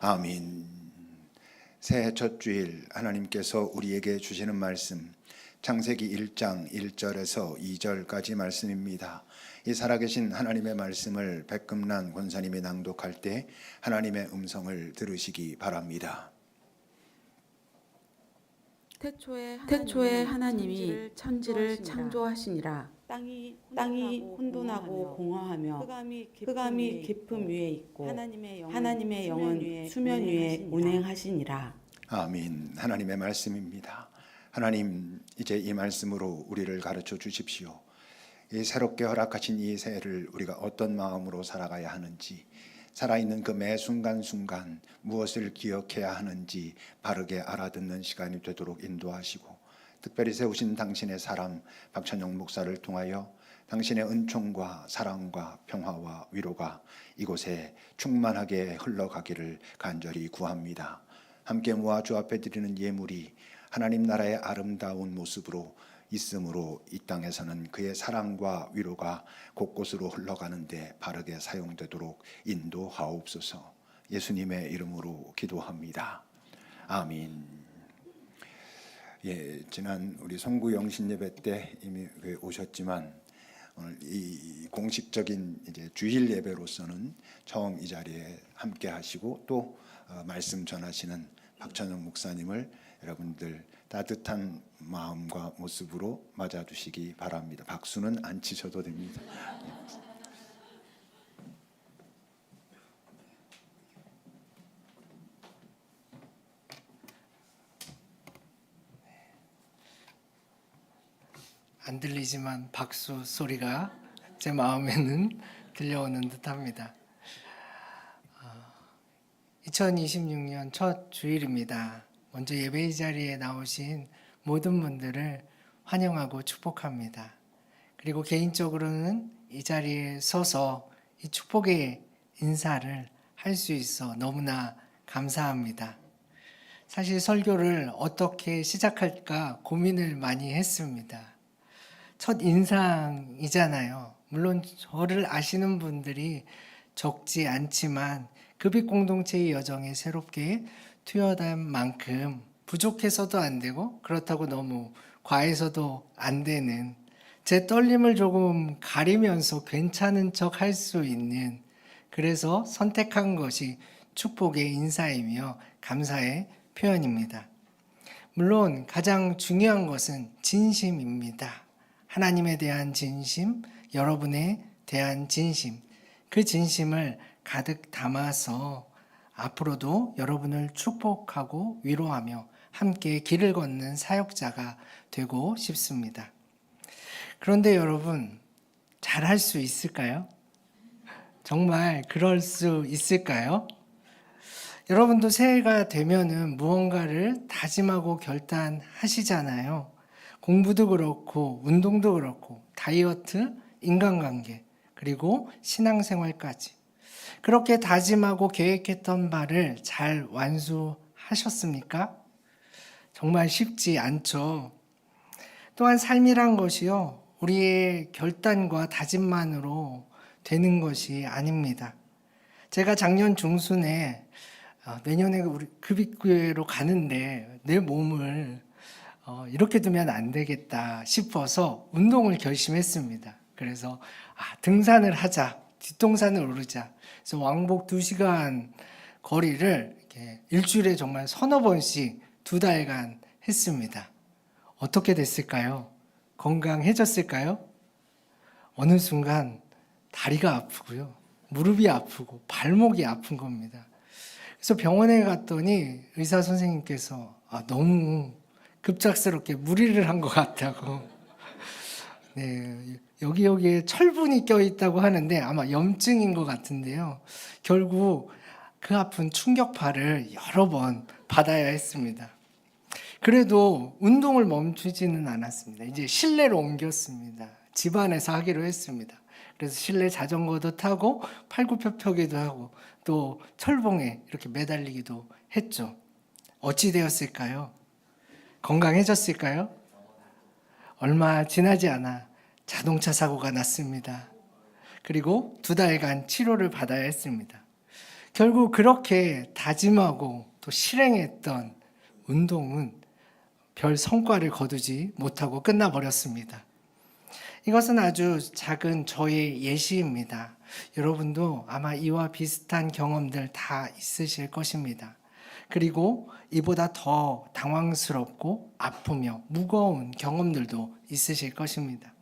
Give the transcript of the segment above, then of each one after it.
아멘. 새해 첫 주일 하나님께서 우리에게 주시는 말씀 창세기 1장 1절에서 2절까지 말씀입니다. 이 살아계신 하나님의 말씀을 백금란 권사님이 낭독할 때 하나님의 음성을 들으시기 바랍니다. 태초에 하나님이 천지를 창조하시니라. 땅이 혼돈하고 공허하며 흑암이 깊음 위에 있고 하나님의 영은 수면 위에 운행하시니라. 아멘. 하나님의 말씀입니다. 하나님, 이제 이 말씀으로 우리를 가르쳐 주십시오. 이 새롭게 허락하신 이 새해를 우리가 어떤 마음으로 살아가야 하는지, 살아있는 그 매 순간순간 무엇을 기억해야 하는지 바르게 알아듣는 시간이 되도록 인도하시고, 특별히 세우신 당신의 사람 박찬영 목사를 통하여 당신의 은총과 사랑과 평화와 위로가 이곳에 충만하게 흘러가기를 간절히 구합니다. 함께 모아 주 앞에 드리는 예물이 하나님 나라의 아름다운 모습으로 있으므로 이 땅에서는 그의 사랑과 위로가 곳곳으로 흘러가는데 바르게 사용되도록 인도하옵소서. 예수님의 이름으로 기도합니다. 아멘. 지난 우리 송구영신 예배 때 이미 오셨지만 오늘 이 공식적인 이제 주일 예배로서는 처음 이 자리에 함께 하시고 또 말씀 전하시는 박찬영 목사님을 여러분들 따뜻한 마음과 모습으로 맞아주시기 바랍니다. 박수는 안 치셔도 됩니다. 안 들리지만 박수 소리가 제 마음에는 들려오는 듯합니다. 2026년 첫 주일입니다. 먼저 예배 자리에 나오신 모든 분들을 환영하고 축복합니다. 그리고 개인적으로는 이 자리에 서서 이 축복의 인사를 할 수 있어 너무나 감사합니다. 사실 설교를 어떻게 시작할까 고민을 많이 했습니다. 첫 인상이잖아요. 물론 저를 아시는 분들이 적지 않지만 급익 공동체의 여정에 새롭게 투여된 만큼 부족해서도 안 되고 그렇다고 너무 과해서도 안 되는, 제 떨림을 조금 가리면서 괜찮은 척 할 수 있는, 그래서 선택한 것이 축복의 인사이며 감사의 표현입니다. 물론 가장 중요한 것은 진심입니다. 하나님에 대한 진심, 여러분에 대한 진심, 그 진심을 가득 담아서 앞으로도 여러분을 축복하고 위로하며 함께 길을 걷는 사역자가 되고 싶습니다. 그런데 여러분, 잘할 수 있을까요? 정말 그럴 수 있을까요? 여러분도 새해가 되면은 무언가를 다짐하고 결단하시잖아요. 공부도 그렇고 운동도 그렇고 다이어트, 인간관계, 그리고 신앙생활까지 그렇게 다짐하고 계획했던 바를 잘 완수하셨습니까? 정말 쉽지 않죠. 또한 삶이란 것이요, 우리의 결단과 다짐만으로 되는 것이 아닙니다. 제가 작년 중순에 내년에 우리 급입교회로 가는데 내 몸을 이렇게 두면 안 되겠다 싶어서 운동을 결심했습니다. 그래서 등산을 하자, 뒷동산을 오르자. 그래서 왕복 2시간 거리를 이렇게 일주일에 정말 서너 번씩 2달간 했습니다. 어떻게 됐을까요? 건강해졌을까요? 어느 순간 다리가 아프고요, 무릎이 아프고 발목이 아픈 겁니다. 그래서 병원에 갔더니 의사 선생님께서 너무 급작스럽게 무리를 한 것 같다고, 여기에 철분이 껴있다고 하는데 아마 염증인 것 같은데요. 결국 그 아픈 충격파를 여러 번 받아야 했습니다. 그래도 운동을 멈추지는 않았습니다. 이제 실내로 옮겼습니다. 집 안에서 하기로 했습니다. 그래서 실내 자전거도 타고 팔굽혀펴기도 하고 또 철봉에 이렇게 매달리기도 했죠. 어찌 되었을까요? 건강해졌을까요? 얼마 지나지 않아 자동차 사고가 났습니다. 그리고 2달간 치료를 받아야 했습니다. 결국 그렇게 다짐하고 또 실행했던 운동은 별 성과를 거두지 못하고 끝나버렸습니다. 이것은 아주 작은 저의 예시입니다. 여러분도 아마 이와 비슷한 경험들 다 있으실 것입니다. 그리고 이보다 더 당황스럽고 아프며 무거운 경험들도 있으실 것입니다.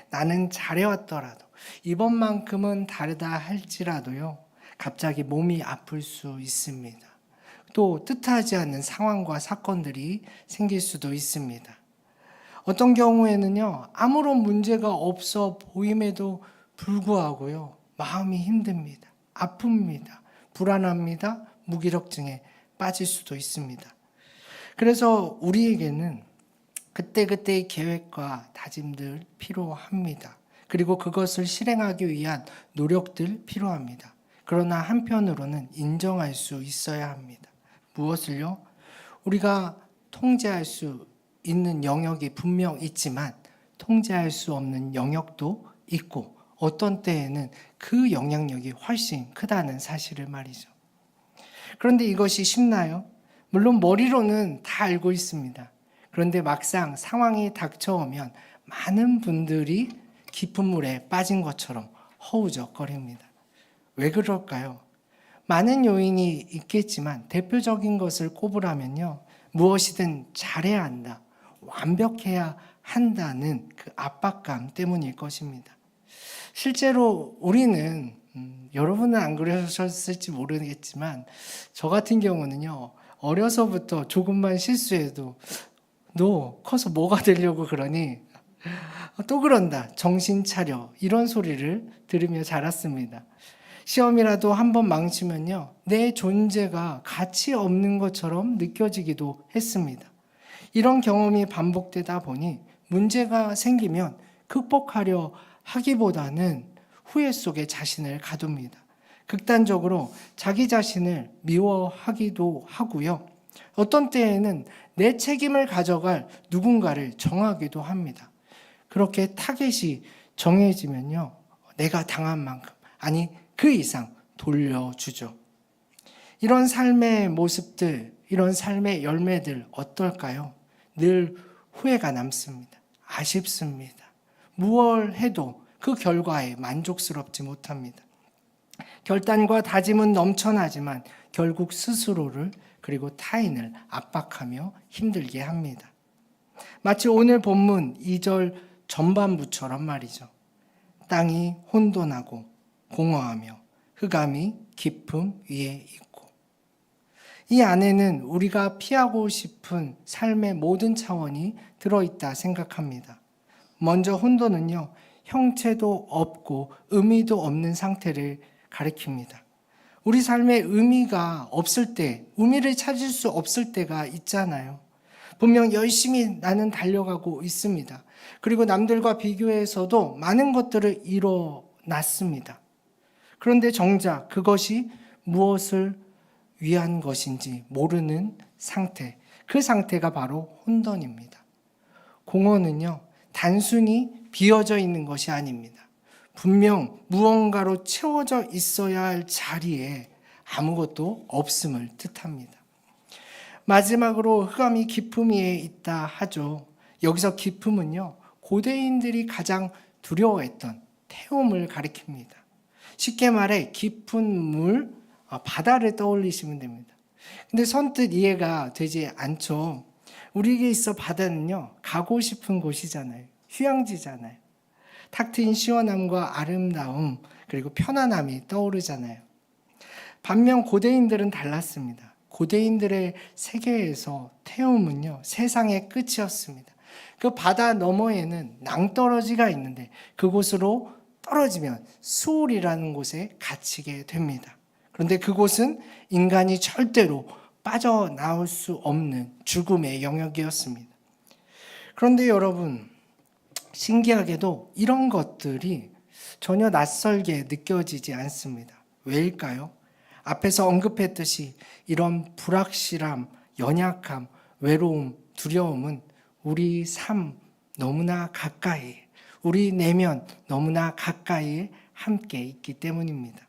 나는 잘해왔더라도 이번만큼은 다르다 할지라도요, 갑자기 몸이 아플 수 있습니다. 또 뜻하지 않는 상황과 사건들이 생길 수도 있습니다. 어떤 경우에는요, 아무런 문제가 없어 보임에도 불구하고요, 마음이 힘듭니다. 아픕니다. 불안합니다. 무기력증에 빠질 수도 있습니다. 그래서 우리에게는 그때그때의 계획과 다짐들 필요합니다. 그리고 그것을 실행하기 위한 노력들 필요합니다. 그러나 한편으로는 인정할 수 있어야 합니다. 무엇을요? 우리가 통제할 수 있는 영역이 분명 있지만 통제할 수 없는 영역도 있고 어떤 때에는 그 영향력이 훨씬 크다는 사실을 말이죠. 그런데 이것이 쉽나요? 물론 머리로는 다 알고 있습니다. 그런데 막상 상황이 닥쳐오면 많은 분들이 깊은 물에 빠진 것처럼 허우적거립니다. 왜 그럴까요? 많은 요인이 있겠지만 대표적인 것을 꼽으라면요, 무엇이든 잘해야 한다, 완벽해야 한다는 그 압박감 때문일 것입니다. 실제로 우리는 여러분은 안 그러셨을지 모르겠지만 저 같은 경우는요, 어려서부터 조금만 실수해도 너 커서 뭐가 되려고 그러니? 또 그런다, 정신 차려, 이런 소리를 들으며 자랐습니다. 시험이라도 한번 망치면요, 내 존재가 가치 없는 것처럼 느껴지기도 했습니다. 이런 경험이 반복되다 보니 문제가 생기면 극복하려 하기보다는 후회 속에 자신을 가둡니다. 극단적으로 자기 자신을 미워하기도 하고요. 어떤 때에는 내 책임을 가져갈 누군가를 정하기도 합니다. 그렇게 타겟이 정해지면요, 내가 당한 만큼, 아니 그 이상 돌려주죠. 이런 삶의 모습들, 이런 삶의 열매들 어떨까요? 늘 후회가 남습니다. 아쉽습니다. 무얼 해도 그 결과에 만족스럽지 못합니다. 결단과 다짐은 넘쳐나지만 결국 스스로를 그리고 타인을 압박하며 힘들게 합니다. 마치 오늘 본문 2절 전반부처럼 말이죠. 땅이 혼돈하고 공허하며 흑암이 깊음 위에 있고, 이 안에는 우리가 피하고 싶은 삶의 모든 차원이 들어있다 생각합니다. 먼저 혼돈은요, 형체도 없고 의미도 없는 상태를 가리킵니다. 우리 삶에 의미가 없을 때, 의미를 찾을 수 없을 때가 있잖아요. 분명 열심히 나는 달려가고 있습니다. 그리고 남들과 비교해서도 많은 것들을 이뤄놨습니다. 그런데 정작 그것이 무엇을 위한 것인지 모르는 상태, 그 상태가 바로 혼돈입니다. 공허는요, 단순히 비어져 있는 것이 아닙니다. 분명 무언가로 채워져 있어야 할 자리에 아무것도 없음을 뜻합니다. 마지막으로 흑암이 깊음 위에 있다 하죠. 여기서 깊음은요, 고대인들이 가장 두려워했던 태움을 가리킵니다. 쉽게 말해 깊은 물, 바다를 떠올리시면 됩니다. 근데 선뜻 이해가 되지 않죠. 우리에게 있어 바다는요, 가고 싶은 곳이잖아요. 휴양지잖아요. 탁 트인 시원함과 아름다움, 그리고 편안함이 떠오르잖아요. 반면 고대인들은 달랐습니다. 고대인들의 세계에서 태움은요, 세상의 끝이었습니다. 그 바다 너머에는 낭떠러지가 있는데 그곳으로 떨어지면 수올이라는 곳에 갇히게 됩니다. 그런데 그곳은 인간이 절대로 빠져나올 수 없는 죽음의 영역이었습니다. 그런데 여러분, 신기하게도 이런 것들이 전혀 낯설게 느껴지지 않습니다. 왜일까요? 앞에서 언급했듯이 이런 불확실함, 연약함, 외로움, 두려움은 우리 삶 너무나 가까이, 우리 내면 너무나 가까이에 함께 있기 때문입니다.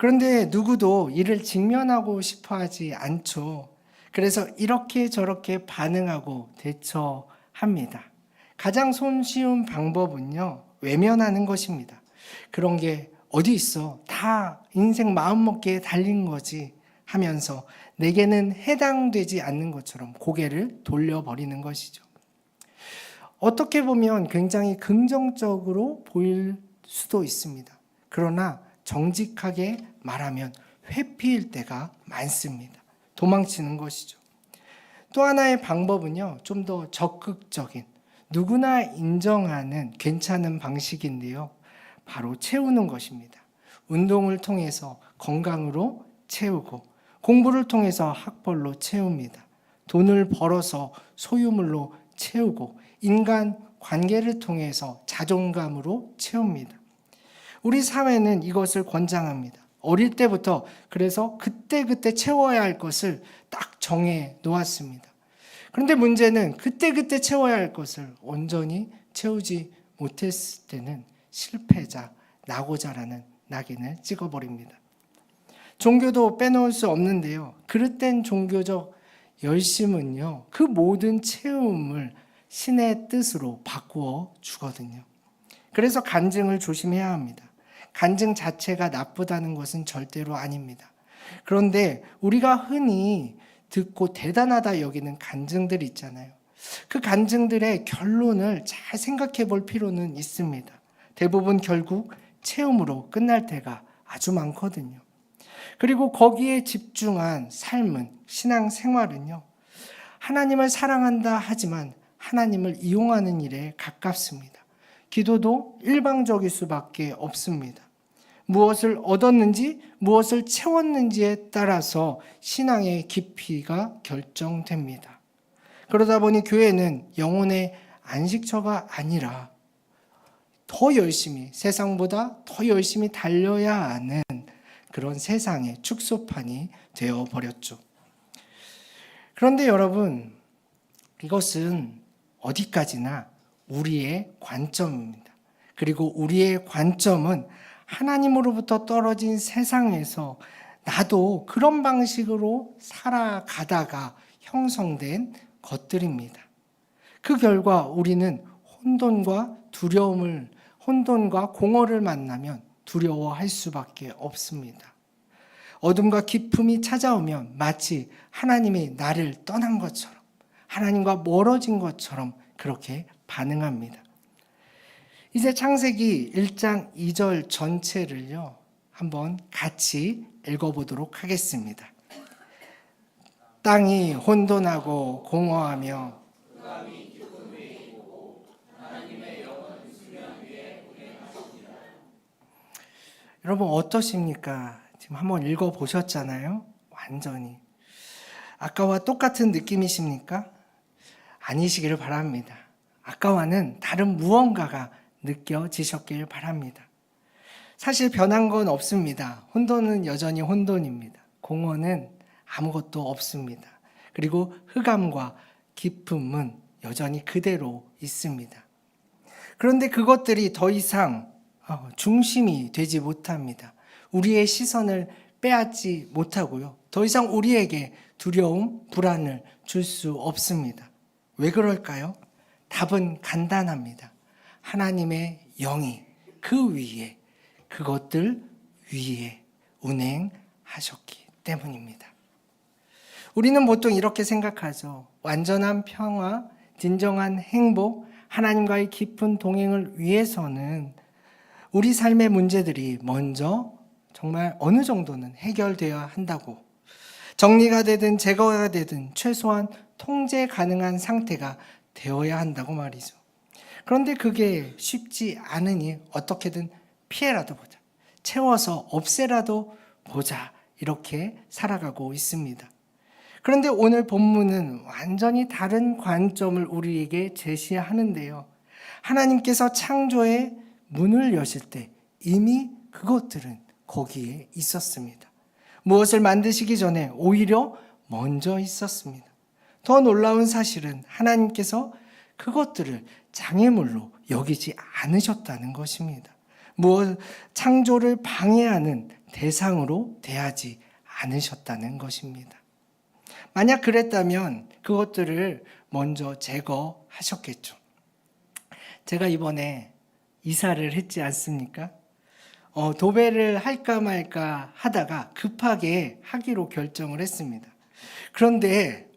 그런데 누구도 이를 직면하고 싶어 하지 않죠. 그래서 이렇게 저렇게 반응하고 대처합니다. 가장 손쉬운 방법은요, 외면하는 것입니다. 그런 게 어디 있어? 다 인생 마음먹기에 달린 거지 하면서 내게는 해당되지 않는 것처럼 고개를 돌려버리는 것이죠. 어떻게 보면 굉장히 긍정적으로 보일 수도 있습니다. 그러나 정직하게 말하면 회피일 때가 많습니다. 도망치는 것이죠. 또 하나의 방법은요, 좀 더 적극적인, 누구나 인정하는 괜찮은 방식인데요. 바로 채우는 것입니다. 운동을 통해서 건강으로 채우고, 공부를 통해서 학벌로 채웁니다. 돈을 벌어서 소유물로 채우고, 인간 관계를 통해서 자존감으로 채웁니다. 우리 사회는 이것을 권장합니다. 어릴 때부터 그래서 그때그때 채워야 할 것을 딱 정해 놓았습니다. 그런데 문제는 그때그때 채워야 할 것을 온전히 채우지 못했을 때는 실패자, 낙오자라는 낙인을 찍어버립니다. 종교도 빼놓을 수 없는데요. 그릇된 종교적 열심은요, 그 모든 채움을 신의 뜻으로 바꾸어 주거든요. 그래서 간증을 조심해야 합니다. 간증 자체가 나쁘다는 것은 절대로 아닙니다. 그런데 우리가 흔히 듣고 대단하다 여기는 간증들이 있잖아요. 그 간증들의 결론을 잘 생각해 볼 필요는 있습니다. 대부분 결국 체험으로 끝날 때가 아주 많거든요. 그리고 거기에 집중한 삶은, 신앙 생활은요, 하나님을 사랑한다 하지만 하나님을 이용하는 일에 가깝습니다. 기도도 일방적일 수밖에 없습니다. 무엇을 얻었는지, 무엇을 채웠는지에 따라서 신앙의 깊이가 결정됩니다. 그러다 보니 교회는 영혼의 안식처가 아니라 더 열심히, 세상보다 더 열심히 달려야 하는 그런 세상의 축소판이 되어버렸죠. 그런데 여러분, 이것은 어디까지나 우리의 관점입니다. 그리고 우리의 관점은 하나님으로부터 떨어진 세상에서 나도 그런 방식으로 살아가다가 형성된 것들입니다. 그 결과 우리는 혼돈과 공허를 만나면 두려워할 수밖에 없습니다. 어둠과 기쁨이 찾아오면 마치 하나님이 나를 떠난 것처럼, 하나님과 멀어진 것처럼 그렇게 반응합니다. 이제 창세기 1장 2절 전체를요, 한번 같이 읽어보도록 하겠습니다. 땅이 혼돈하고 공허하며 여러분 어떠십니까? 지금 한번 읽어보셨잖아요. 완전히 아까와 똑같은 느낌이십니까? 아니시기를 바랍니다. 아까와는 다른 무언가가 느껴지셨길 바랍니다. 사실 변한 건 없습니다. 혼돈은 여전히 혼돈입니다. 공허는 아무것도 없습니다. 그리고 흑암과 기쁨은 여전히 그대로 있습니다. 그런데 그것들이 더 이상 중심이 되지 못합니다. 우리의 시선을 빼앗지 못하고요. 더 이상 우리에게 두려움, 불안을 줄 수 없습니다. 왜 그럴까요? 답은 간단합니다. 하나님의 영이 그 위에, 그것들 위에 운행하셨기 때문입니다. 우리는 보통 이렇게 생각하죠. 완전한 평화, 진정한 행복, 하나님과의 깊은 동행을 위해서는 우리 삶의 문제들이 먼저 정말 어느 정도는 해결되어야 한다고, 정리가 되든 제거가 되든 최소한 통제 가능한 상태가 되어야 한다고 말이죠. 그런데 그게 쉽지 않으니 어떻게든 피해라도 보자, 채워서 없애라도 보자, 이렇게 살아가고 있습니다. 그런데 오늘 본문은 완전히 다른 관점을 우리에게 제시하는데요. 하나님께서 창조의 문을 여실 때 이미 그것들은 거기에 있었습니다. 무엇을 만드시기 전에 오히려 먼저 있었습니다. 더 놀라운 사실은 하나님께서 그것들을 장애물로 여기지 않으셨다는 것입니다. 무엇 창조를 방해하는 대상으로 대하지 않으셨다는 것입니다. 만약 그랬다면 그것들을 먼저 제거하셨겠죠. 제가 이번에 이사를 했지 않습니까? 도배를 할까 말까 하다가 급하게 하기로 결정을 했습니다. 그런데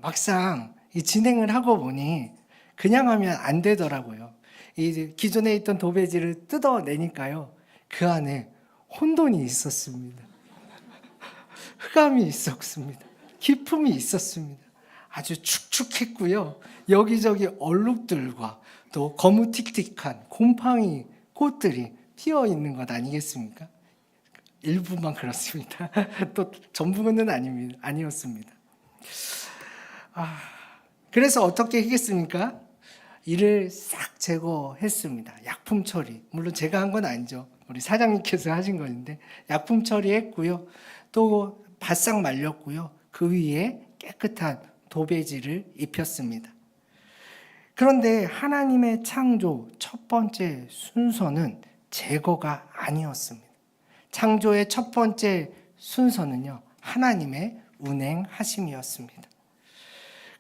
막상 이 진행을 하고 보니 그냥 하면 안 되더라고요. 이 기존에 있던 도배지를 뜯어내니까요, 그 안에 혼돈이 있었습니다. 흑암이 있었습니다. 기품이 있었습니다. 아주 축축했고요. 여기저기 얼룩들과 또 거무틱틱한 곰팡이 꽃들이 피어 있는 것 아니겠습니까? 일부만 그렇습니다. 또 전부는 아니었습니다. 그래서 어떻게 하겠습니까? 이를 싹 제거했습니다. 약품 처리. 물론 제가 한 건 아니죠. 우리 사장님께서 하신 건데 약품 처리했고요. 또 바싹 말렸고요. 그 위에 깨끗한 도배지를 입혔습니다. 그런데 하나님의 창조 첫 번째 순서는 제거가 아니었습니다. 창조의 첫 번째 순서는요, 하나님의 운행하심이었습니다.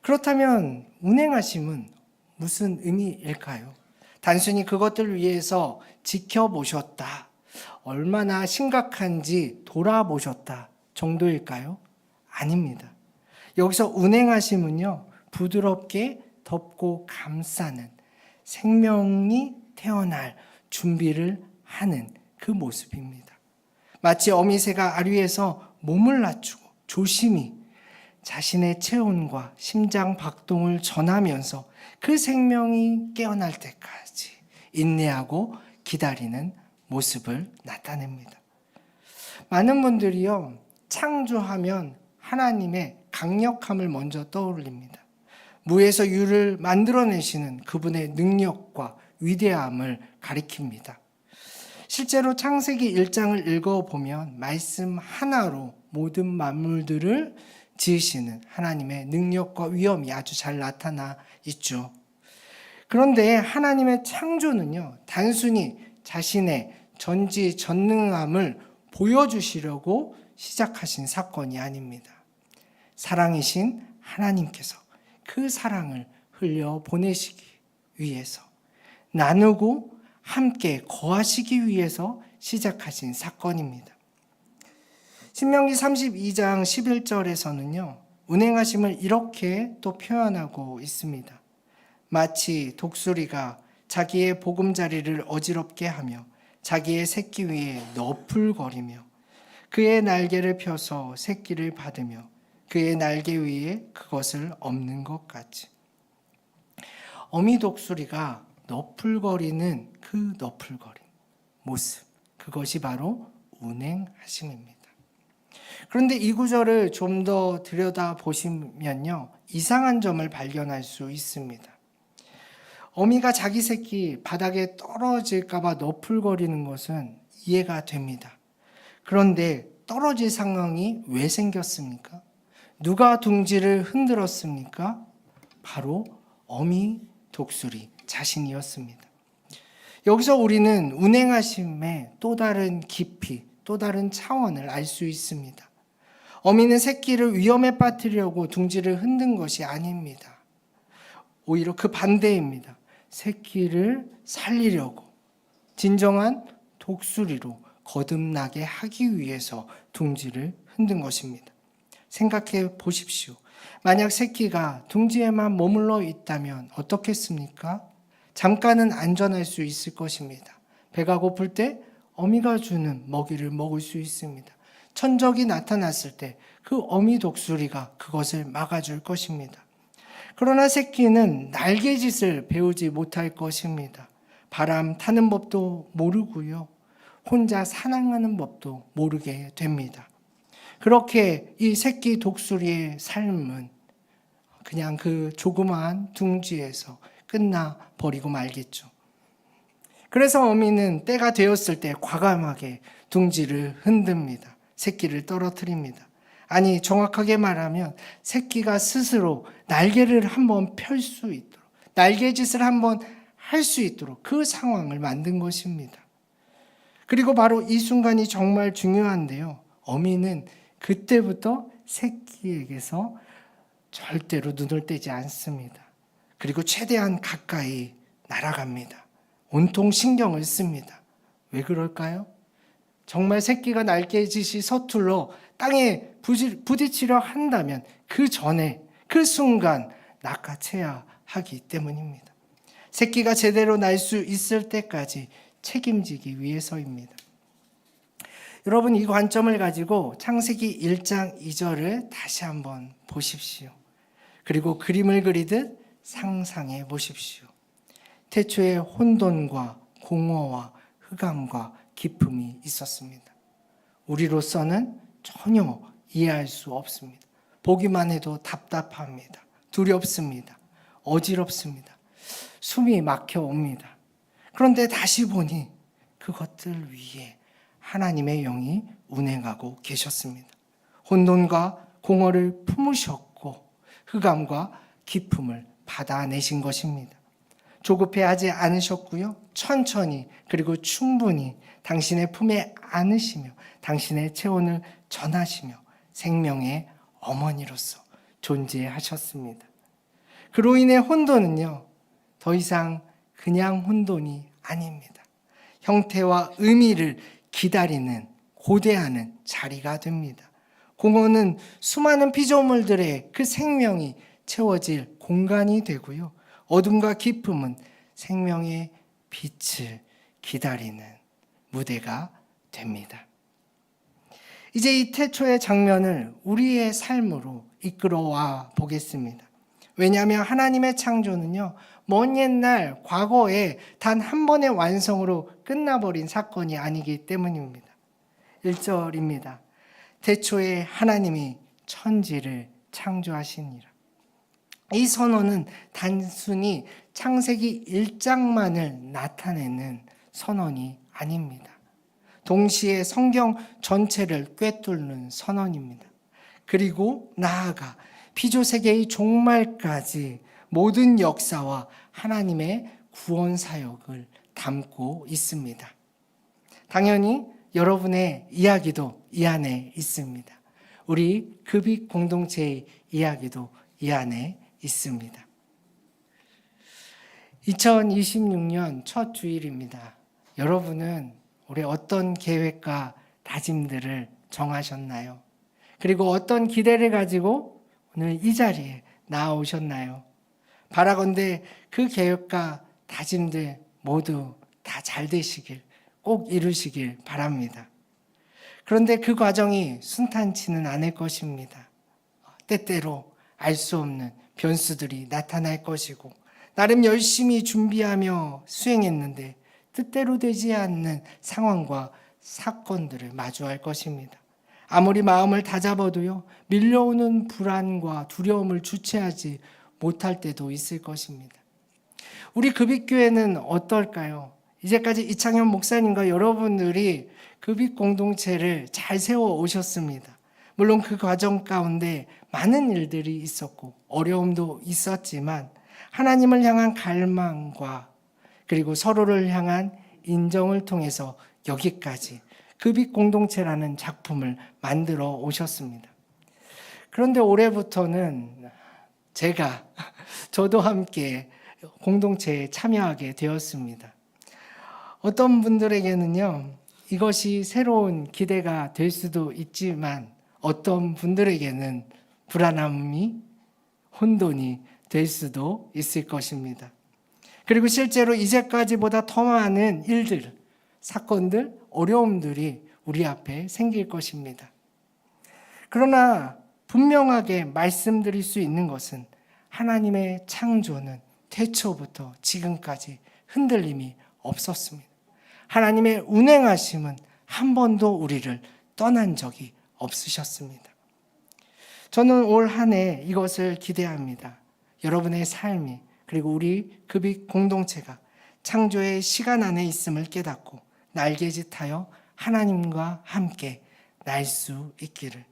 그렇다면 운행하심은 무슨 의미일까요? 단순히 그것들을 위해서 지켜보셨다, 얼마나 심각한지 돌아보셨다 정도일까요? 아닙니다. 여기서 운행하심은요, 부드럽게 덮고 감싸는, 생명이 태어날 준비를 하는 그 모습입니다. 마치 어미새가 아류에서 몸을 낮추고 조심히 자신의 체온과 심장 박동을 전하면서 그 생명이 깨어날 때까지 인내하고 기다리는 모습을 나타냅니다. 많은 분들이요, 창조하면 하나님의 강력함을 먼저 떠올립니다. 무에서 유를 만들어내시는 그분의 능력과 위대함을 가리킵니다. 실제로 창세기 1장을 읽어보면 말씀 하나로 모든 만물들을 지으시는 하나님의 능력과 위엄이 아주 잘 나타나 있죠. 그런데 하나님의 창조는요, 단순히 자신의 전지전능함을 보여주시려고 시작하신 사건이 아닙니다. 사랑이신 하나님께서 그 사랑을 흘려 보내시기 위해서, 나누고 함께 거하시기 위해서 시작하신 사건입니다. 신명기 32장 11절에서는요, 운행하심을 이렇게 또 표현하고 있습니다. 마치 독수리가 자기의 보금자리를 어지럽게 하며 자기의 새끼 위에 너풀거리며 그의 날개를 펴서 새끼를 받으며 그의 날개 위에 그것을 엎는 것 같이. 어미 독수리가 너풀거리는 그 너풀거린 모습, 그것이 바로 운행하심입니다. 그런데 이 구절을 좀 더 들여다보시면요, 이상한 점을 발견할 수 있습니다. 어미가 자기 새끼 바닥에 떨어질까 봐 너풀거리는 것은 이해가 됩니다. 그런데 떨어질 상황이 왜 생겼습니까? 누가 둥지를 흔들었습니까? 바로 어미 독수리 자신이었습니다. 여기서 우리는 운행하심의 또 다른 깊이, 또 다른 차원을 알 수 있습니다. 어미는 새끼를 위험에 빠뜨리려고 둥지를 흔든 것이 아닙니다. 오히려 그 반대입니다. 새끼를 살리려고 진정한 독수리로 거듭나게 하기 위해서 둥지를 흔든 것입니다. 생각해 보십시오. 만약 새끼가 둥지에만 머물러 있다면 어떻겠습니까? 잠깐은 안전할 수 있을 것입니다. 배가 고플 때 어미가 주는 먹이를 먹을 수 있습니다. 천적이 나타났을 때 그 어미 독수리가 그것을 막아줄 것입니다. 그러나 새끼는 날개짓을 배우지 못할 것입니다. 바람 타는 법도 모르고요, 혼자 사냥하는 법도 모르게 됩니다. 그렇게 이 새끼 독수리의 삶은 그냥 그 조그마한 둥지에서 끝나버리고 말겠죠. 그래서 어미는 때가 되었을 때 과감하게 둥지를 흔듭니다. 새끼를 떨어뜨립니다. 아니, 정확하게 말하면 새끼가 스스로 날개를 한번 펼 수 있도록, 날개짓을 한번 할 수 있도록 그 상황을 만든 것입니다. 그리고 바로 이 순간이 정말 중요한데요. 어미는 그때부터 새끼에게서 절대로 눈을 떼지 않습니다. 그리고 최대한 가까이 날아갑니다. 온통 신경을 씁니다. 왜 그럴까요? 정말 새끼가 날개짓이 서툴러 땅에 부딪히려 한다면 그 전에 그 순간 낚아채야 하기 때문입니다. 새끼가 제대로 날 수 있을 때까지 책임지기 위해서입니다. 여러분, 이 관점을 가지고 창세기 1장 2절을 다시 한번 보십시오. 그리고 그림을 그리듯 상상해 보십시오. 태초에 혼돈과 공허와 흑암과 기품이 있었습니다. 우리로서는 전혀 이해할 수 없습니다. 보기만 해도 답답합니다. 두렵습니다. 어지럽습니다. 숨이 막혀옵니다. 그런데 다시 보니 그것들 위에 하나님의 영이 운행하고 계셨습니다. 혼돈과 공허를 품으셨고 흑암과 기품을 받아내신 것입니다. 조급해하지 않으셨고요. 천천히 그리고 충분히 당신의 품에 안으시며 당신의 체온을 전하시며 생명의 어머니로서 존재하셨습니다. 그로 인해 혼돈은요, 더 이상 그냥 혼돈이 아닙니다. 형태와 의미를 기다리는, 고대하는 자리가 됩니다. 공허는 수많은 피조물들의 그 생명이 채워질 공간이 되고요. 어둠과 기쁨은 생명의 빛을 기다리는 무대가 됩니다. 이제 이 태초의 장면을 우리의 삶으로 이끌어와 보겠습니다. 왜냐하면 하나님의 창조는요, 먼 옛날 과거에 단 한 번의 완성으로 끝나버린 사건이 아니기 때문입니다. 1절입니다. 태초에 하나님이 천지를 창조하시니라. 이 선언은 단순히 창세기 1장만을 나타내는 선언이 아닙니다. 동시에 성경 전체를 꿰뚫는 선언입니다. 그리고 나아가 피조세계의 종말까지 모든 역사와 하나님의 구원 사역을 담고 있습니다. 당연히 여러분의 이야기도 이 안에 있습니다. 우리 급익 공동체의 이야기도 이 안에 있습니다. 2026년 첫 주일입니다. 여러분은 올해 어떤 계획과 다짐들을 정하셨나요? 그리고 어떤 기대를 가지고 오늘 이 자리에 나아오셨나요? 바라건대 그 계획과 다짐들 모두 다 잘 되시길, 꼭 이루시길 바랍니다. 그런데 그 과정이 순탄치는 않을 것입니다. 때때로 알 수 없는 변수들이 나타날 것이고, 나름 열심히 준비하며 수행했는데 뜻대로 되지 않는 상황과 사건들을 마주할 것입니다. 아무리 마음을 다잡아도요, 밀려오는 불안과 두려움을 주체하지 못할 때도 있을 것입니다. 우리 급익교회는 어떨까요? 이제까지 이창현 목사님과 여러분들이 급익 공동체를 잘 세워 오셨습니다. 물론 그 과정 가운데 많은 일들이 있었고 어려움도 있었지만 하나님을 향한 갈망과 그리고 서로를 향한 인정을 통해서 여기까지 급익 공동체라는 작품을 만들어 오셨습니다. 그런데 올해부터는 저도 함께 공동체에 참여하게 되었습니다. 어떤 분들에게는요, 이것이 새로운 기대가 될 수도 있지만 어떤 분들에게는 불안함이, 혼돈이 될 수도 있을 것입니다. 그리고 실제로 이제까지보다 더 많은 일들, 사건들, 어려움들이 우리 앞에 생길 것입니다. 그러나 분명하게 말씀드릴 수 있는 것은 하나님의 창조는 태초부터 지금까지 흔들림이 없었습니다. 하나님의 운행하심은 한 번도 우리를 떠난 적이 없으셨습니다. 저는 올 한 해 이것을 기대합니다. 여러분의 삶이, 그리고 우리 급익 공동체가 창조의 시간 안에 있음을 깨닫고 날개짓하여 하나님과 함께 날 수 있기를.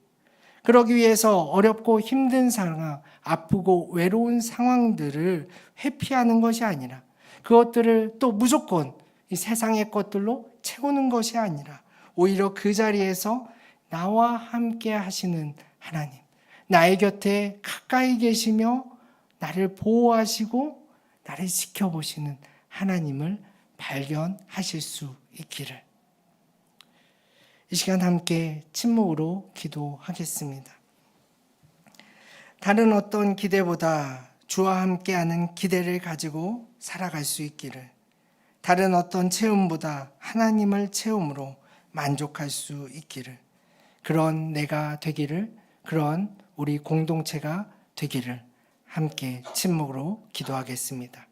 그러기 위해서 어렵고 힘든 상황, 아프고 외로운 상황들을 회피하는 것이 아니라 그것들을 또 무조건 이 세상의 것들로 채워 채우는 것이 아니라 오히려 그 자리에서 나와 함께 하시는 하나님, 나의 곁에 가까이 계시며 나를 보호하시고 나를 지켜보시는 하나님을 발견하실 수 있기를. 이 시간 함께 침묵으로 기도하겠습니다. 다른 어떤 기대보다 주와 함께하는 기대를 가지고 살아갈 수 있기를, 다른 어떤 체험보다 하나님을 체험으로 만족할 수 있기를, 그런 내가 되기를, 그런 우리 공동체가 되기를 함께 침묵으로 기도하겠습니다.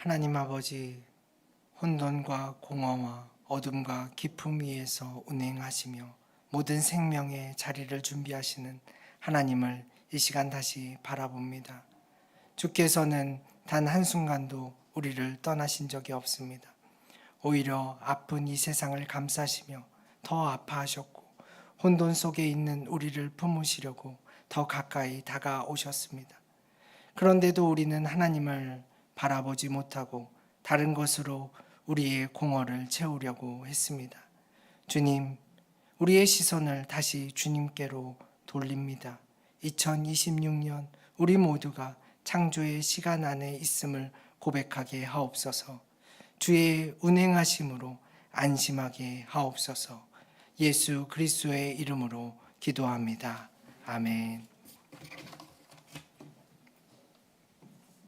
하나님 아버지, 혼돈과 공허와 어둠과 깊음 위에서 운행하시며 모든 생명의 자리를 준비하시는 하나님을 이 시간 다시 바라봅니다. 주께서는 단 한순간도 우리를 떠나신 적이 없습니다. 오히려 아픈 이 세상을 감싸시며 더 아파하셨고 혼돈 속에 있는 우리를 품으시려고 더 가까이 다가오셨습니다. 그런데도 우리는 하나님을 바라보지 못하고 다른 것으로 우리의 공허를 채우려고 했습니다. 주님, 우리의 시선을 다시 주님께로 돌립니다. 2026년 우리 모두가 창조의 시간 안에 있음을 고백하게 하옵소서. 주의 운행하심으로 안심하게 하옵소서. 예수 그리스도의 이름으로 기도합니다. 아멘.